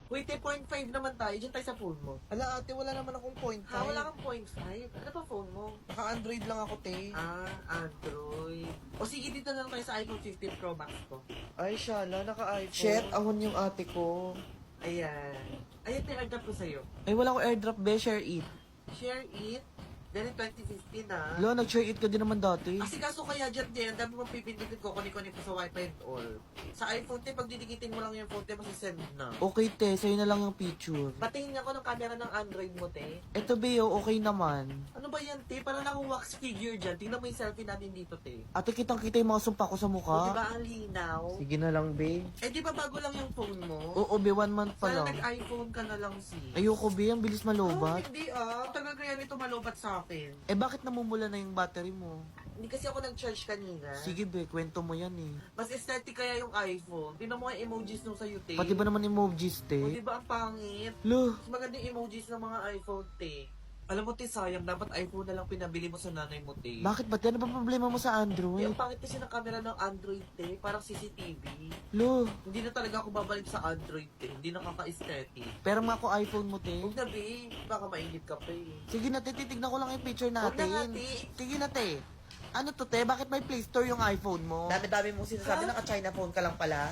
Wait, 0.5 naman tayo. Diyan tayo sa phone mo. Ala ate, wala naman akong point Ha, wala kang 0.5? Ano pa phone mo? Naka-Android lang ako, te. Ah, Android. O sige, dito na lang tayo sa iPhone 15 Pro Max ko. Ay, shala, naka-iPhone. Shit, ahon yung ate ko. Ayan. Ayan, tinagdap ko sa'yo. Ay, wala ko airdrop, be. Share it. Share it. Then 2015 na. Lo, nag-share it ka din naman dati. Kasi kaso kaya dyan din, ang dami mong pipindutin ko, kunin-kunin ko sa wifi and all. Sa iPhone, te, pag didikitin mo lang yung phone, te, masisend na. Okay, te. Sa'yo na lang yung picture. Patingin ako ng camera ng Android mo, te. Eto, be, okay naman. Ano ba yan, te? Parang nakong wax figure dyan. Tingnan mo yung selfie natin dito, te. Ate, kitang-kita yung mga sumpa ko O, sa mukha. diba ang linaw? Sige na lang, be. Eh, di ba bago lang yung phone mo? Oo, be. 1 month pa Sana lang. nag-iPhone ka na lang, si. Ayoko, be. Ang bilis Oh, malobat. hindi Tagal kaya nito malobat sa akin. Eh, bakit namumula na yung battery mo? Hindi kasi ako nag-charge kanina. Sige, be. Kwento mo yan, eh. Mas aesthetic kaya yung iPhone. Tingnan mo yung emojis nung sa'yo, te. Pati ba naman emojis, O, te? di ba ang pangit? Lo, Mas maganda yung emojis ng mga iPhone, te. Alam mo, te, sayang. Dapat iPhone na lang pinabili mo sa nanay mo, te. bakit ba? Ano ba problema mo sa Te, Android? ang pangit kasi ng camera ng Android, te. Parang CCTV. Lo, Hindi na talaga ako babalik sa Android, te. Hindi nakaka-aesthetic. pero nga ako iPhone mo, te. Huwag na, be. Baka mainit ka pa, eh. Sige na, te. Titignan ko lang yung picture Huwag na nga, natin. te. Sige na, te. Ano to, te? Bakit may Play Store yung iPhone mo? Dami-dami mong sinasabi, naka-China phone ka lang pala.